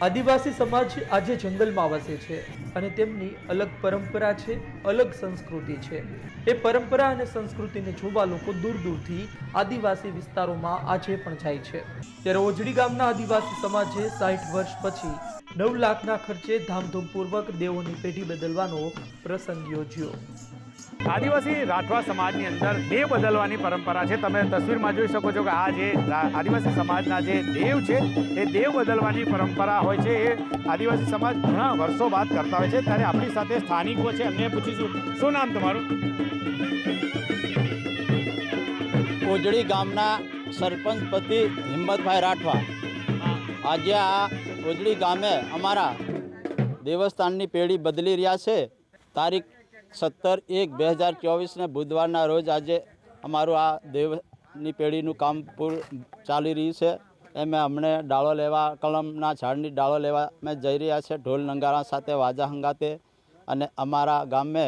આદિવાસી સમાજ આજે જંગલમાં વસે છે અને તેમની અલગ પરંપરા છે, અલગ સંસ્કૃતિ છે। એ પરંપરા અને સંસ્કૃતિને જોવા લોકો દૂર દૂરથી આદિવાસી વિસ્તારોમાં આજે પણ જાય છે। ત્યારે ઓજડી ગામના આદિવાસી સમાજે 60 વર્ષ પછી 9 લાખના ખર્ચે ધામધૂમપૂર્વક દેવોની પેઢી બદલવાનો પ્રસંગ યોજ્યો। આદિવાસી રાઠવા સમાજની અંદર દેવ બદલવાની પરંપરા છે। તમે તસવીરમાં જોઈ શકો છો કે આ જે આદિવાસી સમાજના જે દેવ છે એ દેવ બદલવાની પરંપરા હોય છે। એ આદિવાસી સમાજ ઘણા વર્ષો બાદ કરતા હોય છે। ત્યારે આપણી સાથે સ્થાનિકો છે, એમને પૂછીશું શું નામ તમારું? ઓજડી ગામના સરપંચ પતિ હિંમતભાઈ રાઠવા। આજે આ ઓજડી ગામે અમારા દેવસ્થાનની પેઢી બદલી રહ્યા છે। તારીખ 17/1/2024 બુધવારના રોજ આજે અમારું આ દેવની પેઢીનું કામ ચાલી રહ્યું છે। એમાં અમને ડાળો લેવા, કલમના ઝાડની ડાળો લેવા અમે જઈ રહ્યા છે, ઢોલ નગારા સાથે, વાજા હંગાતે। અને અમારા ગામે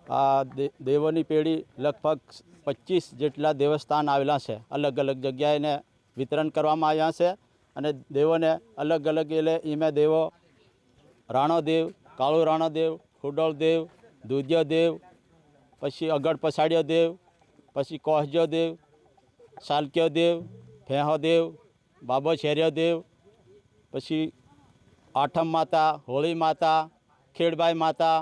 આ દેવોની પેઢી લગભગ 25 જેટલા દેવસ્થાન આવેલા છે, અલગ અલગ જગ્યાએ એને વિતરણ કરવામાં આવ્યા છે। અને દેવોને અલગ અલગ એટલે એમાં દેવો રાણોદેવ, કાળુ રાણોદેવ, ખુડોળ દેવ, દૂધિયો દેવ, પછી અગડ પછાડિયો દેવ, પછી કોહજો દેવ, સાલક્યો દેવ, ફેહો દેવ, બાબો શેર્યો દેવ, પછી આઠમ માતા, હોળી માતા, ખેડબાઈ માતા,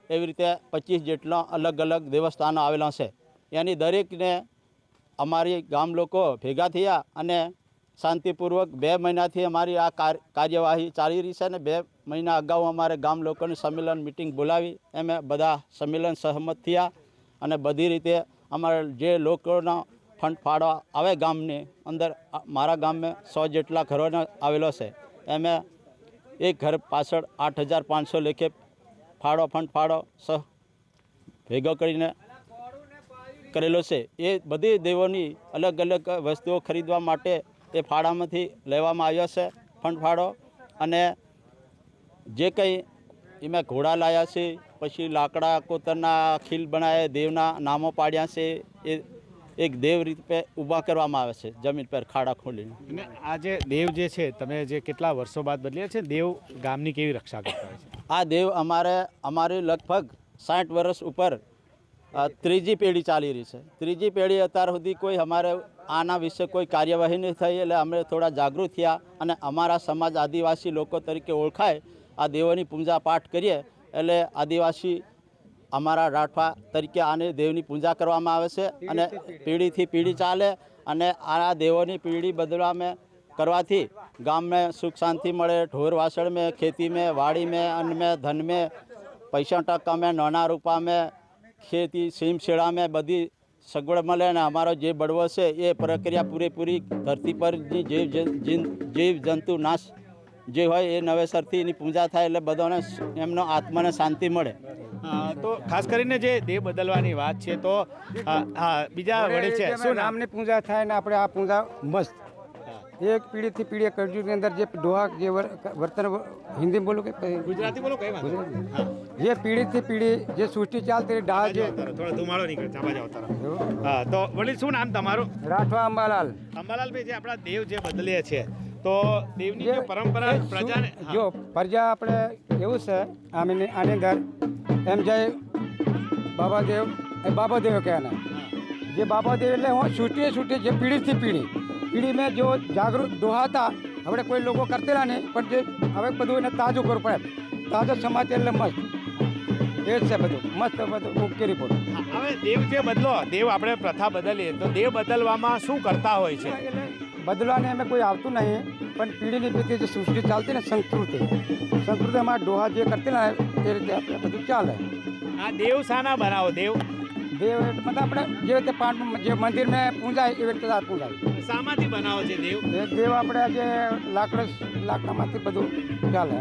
એવી રીતે 25 જેટલા અલગ અલગ દેવસ્થાનો આવેલા છે। એની દરેકને અમારી ગામ લોકો ભેગા થયા અને શાંતિપૂર્વક 2 મહિનાથી અમારી આ કાર્યવાહી ચાલી રહી છે। અને 2 મહિના અગાઉ અમારે ગામ લોકોની સંમેલન મિટિંગ બોલાવી, એમાં બધા સંમેલન સહમત થયા અને બધી રીતે અમારા જે લોકોનો ફંડ ફાળો આવે ગામની અંદર, મારા ગામમાં 100 જેટલા ઘરોને આવેલો છે, એમાં એક ઘર પાછળ 8,500 લેખે ફંડ ફાળો ભેગો કરીને કરેલો છે। એ બધી દેવોની અલગ અલગ વસ્તુઓ ખરીદવા માટે એ ફાળામાંથી લેવામાં આવ્યો છે ફંડ ફાળો। અને જે કંઈ એમાં ઘોડા લાવ્યા છે, પછી લાકડા કોતરના ખીલ બનાવ્યા, દેવના નામો પાડ્યા છે, એ એક દેવ રીતે ઊભા કરવામાં આવે છે જમીન પર ખાડા ખોલીને। અને આ જે દેવ જે છે, તમે જે કેટલા વર્ષો બાદ બદલ્યા છે, દેવ ગામની કેવી રક્ષા કરતા હોય છે? આ દેવ અમારી લગભગ 60 વર્ષ ઉપર ત્રીજી પેઢી ચાલી રહી છે। ત્રીજી પેઢી અત્યાર સુધી કોઈ અમારે આના વિશે કોઈ કાર્યવાહી નહીં થઈ, એટલે અમે થોડા જાગૃત થયા અને અમારા સમાજ આદિવાસી લોકો તરીકે ઓળખાય, આ દેવોની પૂજા પાઠ કરીએ એટલે આદિવાસી અમારા રાઠવા તરીકે આને દેવની પૂજા કરવામાં આવે છે અને પેઢીથી પેઢી ચાલે। અને આ દેવોની પેઢી બદલવામાં કરવાથી ગામમાં સુખ શાંતિ મળે, ઢોર વાસણ में, खेती में, वाड़ी में, अन्न में, धन में, पैसा टका में, नाना रूपा में, खेती सीम शेड़ा में बधी સગવડ મળે। અને અમારો જે બળવો છે એ પ્રક્રિયા પૂરેપૂરી ધરતી પર જીવ જંતુ નાશ જે હોય એ નવેસરથી એની પૂજા થાય એટલે બધાને એમનો આત્માને શાંતિ મળે। તો ખાસ કરીને જે દેવ બદલવાની વાત છે, તો બીજા વડે છે શું નામની પૂજા થાય ને આપણે આ પૂજા મસ્ત એક પેઢીથી પેઢી કરજુની અંદર જે ડોહા જે વર્તન હિન્દી બોલો કે ગુજરાતી બોલો, કઈ વાત? જે પેઢીથી પેઢી જે સૃષ્ટિ ચાલતી ડાળ જે થોડો ધુમાડો નીકળે, ચાપા જાવ તારા। હા, તો વડીલ શું નામ તમારું? રાઠવા અંબાલાલ। અંબાલાલભાઈ, જે આપણા દેવ જે બદલે છે, તો દેવની જે પરંપરા પ્રજાને જો પ્રજા આપણે એવું છે આની અંદર એમ જાય બાબાદેવ કહેવાના। જે બાબાદેવ એટલે હું સૃષ્ટિ જે પીઢીથી પીઢી મેં જો જાગૃત ડોહા હતા, હવે કોઈ લોકો કરતેલા નહીં, પણ જે હવે બધું એને તાજું કરવું પડે। તાજો સમાજ એટલે મસ્ત એ જ છે, બધું મસ્ત, બધું ઓકે રિપોર્ટ। હવે દેવ જે બદલો, દેવ આપણે પ્રથા બદલીએ તો દેવ બદલવામાં શું કરતા હોય છે? એટલે બદલાને અમે કોઈ આવતું નહીં, પણ પેઢીની પેઢી જે સૃષ્ટિ ચાલતી ને સંસ્કૃતિ અમારા ડોહા જે કરતેલા એ રીતે આપણે બધું ચાલે। આ દેવ શાના બનાવો? દેવ મતલબ આપણે જે રીતે જે મંદિરમાં પૂજાય એવી રીતે આ પૂજાય। શામાંથી બનાવો છે દેવ? દેવ આપણે જે લાકડામાંથી બધું ચાલે।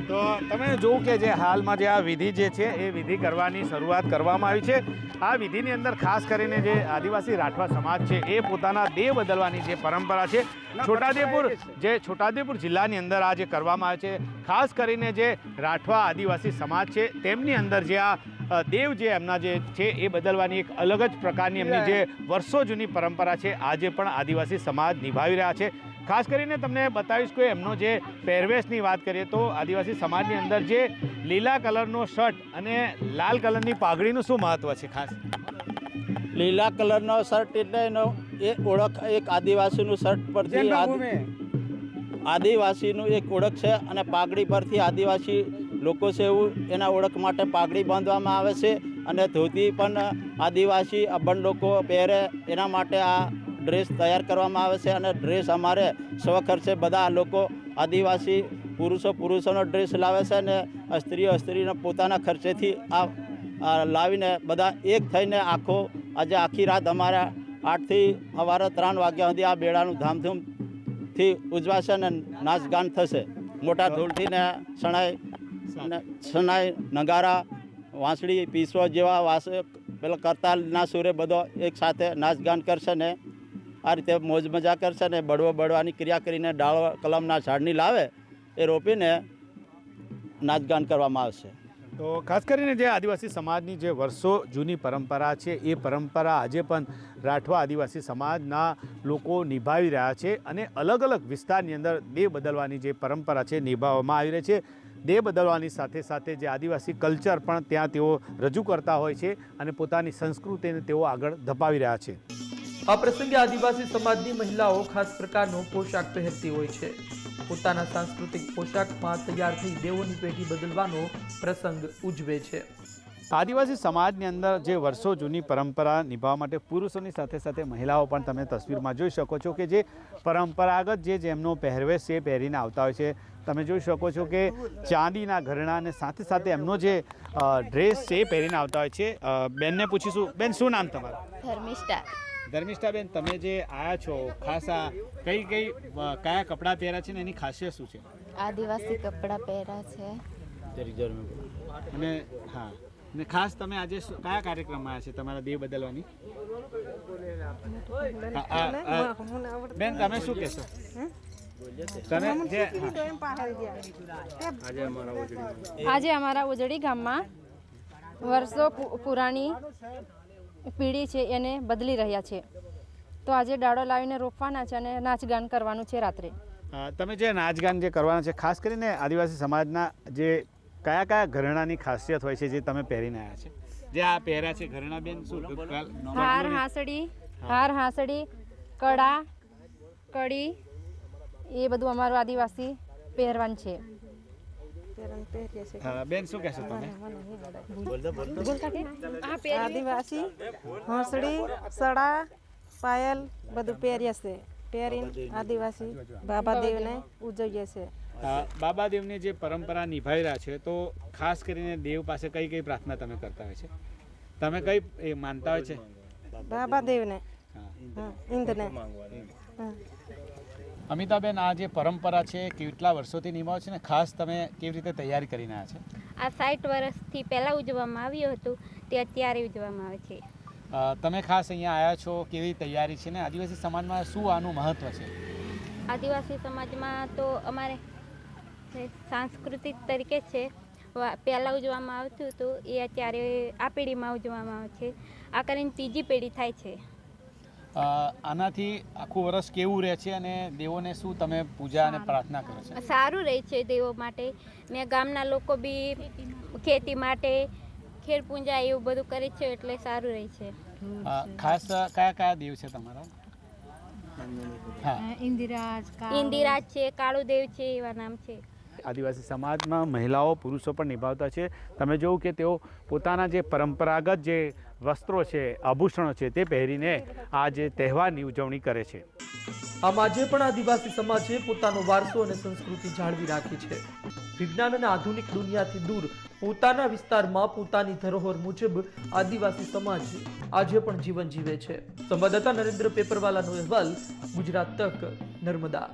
તો તમે જોવું કે જે હાલમાં જે આ વિધિ જે છે એ વિધિ કરવાની શરૂઆત કરવામાં આવી છે। આ વિધિની અંદર ખાસ કરીને જે આદિવાસી રાઠવા સમાજ છે એ પોતાના દેવ બદલવાની જે પરંપરા છે, છોટાઉદેપુર જિલ્લાની અંદર આ જે કરવામાં આવે છે, ખાસ કરીને જે રાઠવા આદિવાસી સમાજ છે તેમની અંદર જે આ દેવ જે એમના જે છે એ બદલવાની એક અલગ જ પ્રકારની એમની જે વર્ષો જૂની પરંપરા છે આજે પણ આદિવાસી સમાજ નિભાવી રહ્યા છે। ખાસ કરીને તમને બતાવીશ કે એમનો જે પહેરવેશની વાત કરીએ તો આદિવાસી સમાજની અંદર જે લીલા કલરનો શર્ટ અને લાલ કલરની પાઘડીનું શું મહત્વ છે ખાસ? લીલા કલરનો શર્ટ એટલે એનો એ ઓળખ એક આદિવાસીનું શર્ટ પરથી આદિવાસીનું એક ઓળખ છે અને પાઘડી પરથી આદિવાસી લોકો છે એવું એના ઓળખ માટે પાઘડી બાંધવામાં આવે છે અને ધોતી પણ આદિવાસી અબણ લોકો પહેરે એના માટે આ ડ્રેસ તૈયાર કરવામાં આવે છે અને ડ્રેસ અમારે સ્વખર્ચે બધા લોકો આદિવાસી પુરુષોનો ડ્રેસ લાવે છે અને સ્ત્રીનો પોતાના ખર્ચેથી આ લાવીને બધા એક થઈને આજે આખી રાત અમારા 8 થી સવારે 3 વાગ્યા સુધી આ બેડાનું ધામધૂમથી ઉજવાશે અને નાચગાન થશે મોટા ધૂળથી ને શણાઈ નગારા વાંસળી પીસવા જેવા પેલા કરતાલના સુરે બધો એક સાથે નાચગાન કરશે ને આ રીતે મોજ મજા કરશે ને બળવાની ક્રિયા કરીને ડાળો કલમના ઝાડની લાવે એ રોપીને નાચગાન કરવામાં આવશે. તો ખાસ કરીને જે આદિવાસી સમાજની જે વર્ષો જૂની પરંપરા છે એ પરંપરા આજે પણ રાઠવા આદિવાસી સમાજના લોકો નિભાવી રહ્યા છે અને અલગ અલગ વિસ્તારની અંદર દેહ બદલવાની જે પરંપરા છે નિભાવવામાં આવી રહી છે. દેહ બદલવાની સાથે સાથે જે આદિવાસી કલ્ચર પણ ત્યાં તેઓ રજૂ કરતા હોય છે અને પોતાની સંસ્કૃતિને તેઓ આગળ ધપાવી રહ્યા છે. આ પ્રસંગે આદિવાસી સમાજની મહિલાઓ ખાસ પ્રકારનો પોશાક પહેરતી હોય છે. પોતાના સાંસ્કૃતિક પોશાકમાં તૈયાર થઈ દેવોની પેઢી બદલવાનો પ્રસંગ ઉજવે છે. આદિવાસી સમાજની અંદર જે વર્ષો જૂની પરંપરા નિભાવવા માટે પુરુષોની સાથે સાથે મહિલાઓ પણ તમે તસવીરમાં જોઈ શકો છો કે જે પરંપરાગત જેમનો પહેરવેશ છે પહેરીને આવતા હોય છે. તમે જોઈ શકો છો કે ચાંદીના ઘરેણાં અને સાથે સાથે એમનો જે ડ્રેસ છે એ પહેરીને આવતા હોય છે. બેનને પૂછીશું. બેન, શું નામ તમારું? ધર્મિષ્ઠાબેન, તમે જે આવ્યા છો ખાસ આ કયા કપડાં પહેર્યા છે ને એની ખાસિયત શું છે? આદિવાસી કપડાં પહેર્યા છે. અને હા, ને ખાસ તમે આજે કયા કાર્યક્રમમાં આવ્યા છે તમારા દેહ બદલવાની? બેન, તમે શું કહેશો? આજે અમારા ઉજળી ગામમાં વર્ષો પુરાણી પેઢી છે એને બદલી રહ્યા છે, તો આજે ડાળો લાવીને રોપવાના છે અને નાચગાન કરવાનું છે રાત્રે. તમે જે નાચગાન જે કરવાના છે ખાસ કરીને આદિવાસી સમાજના જે કયા ઘરેણાની ખાસિયત હોય છે જે તમે પહેરીને આવ્યા છે, જે આ પહેર્યા છે ઘરેણા? બેન, શું? હાર હાંસડી, કડા, કડી, એ બધું અમારું આદિવાસી પહેરવાનું છે. બેન, શું કહેશો તમે? આદિવાસી હાંસડી, સડા, પાયલ બધું પહેરીએ છે. પહેરીને આદિવાસી બાબાદેવને ઉજવીએ છે. બાબાદેવની જે પરંપરા નિભાવી રહ્યા છે તો ખાસ કરીને દેવ પાસે કઈ પ્રાર્થના તમે કરતા હોય છે? તમે કઈ માનતા હોય છે? બાબાદેવને, ઇન્દ્રને. અમિતાબેન, આ જે પરંપરા છે કેટલા વર્ષોથી નિભાવે છે ને ખાસ તમે કેવી રીતે તૈયારી કરીને આવ્યા છે? આ 60 વર્ષથી પહેલાં ઉજવવામાં આવ્યું હતું તે અત્યારે ઉજવવામાં આવે છે. તમે ખાસ અહીંયા આવ્યા છો, કેવી તૈયારી છે ને આદિવાસી સમાજમાં શું આનું મહત્વ છે? આદિવાસી સમાજમાં તો અમારે સાંસ્કૃતિક તરીકે છે પહેલાં ઉજવવામાં આવતું હતું એ અત્યારે આ પેઢીમાં ઉજવવામાં આવે છે. આ કરીને ત્રીજી પેઢી થાય છે. આનાથી આખું વર્ષ કેવું રહે છે અને દેવોને શું તમે પૂજા અને પ્રાર્થના કરો છો? સારું રહે છે દેવો માટે ને ગામના લોકો બી ખેતી માટે ખેર પૂજા એવું બધું કરે છે એટલે સારું રહે છે. ખાસ કયા દેવ છે તમારા? ઇન્દિરાજ છે, કાળુદેવ છે, એવા નામ છે. આદિવાસી સમાજમાં મહિલાઓ પુરુષો પણ નિભાવતા છે. તમે જોયું કે તેઓ પોતાના જે પરંપરાગત જે વસ્ત્રો છે, આભૂષણો છે તે પહેરીને આ જે તહેવારની ઉજવણી કરે છે. આમ આજે પણ આદિવાસી સમાજે પોતાનો વારસો અને સંસ્કૃતિ જાળવી રાખી છે. વિજ્ઞાન અને આધુનિક દુનિયાથી દૂર પોતાના વિસ્તારમાં પોતાની ધરોહર મુજબ આદિવાસી સમાજ આજે પણ જીવન જીવે છે. સંવાદદાતા નરેન્દ્ર પેપરવાલાનો અહેવાલ, ગુજરાત તક, નર્મદા.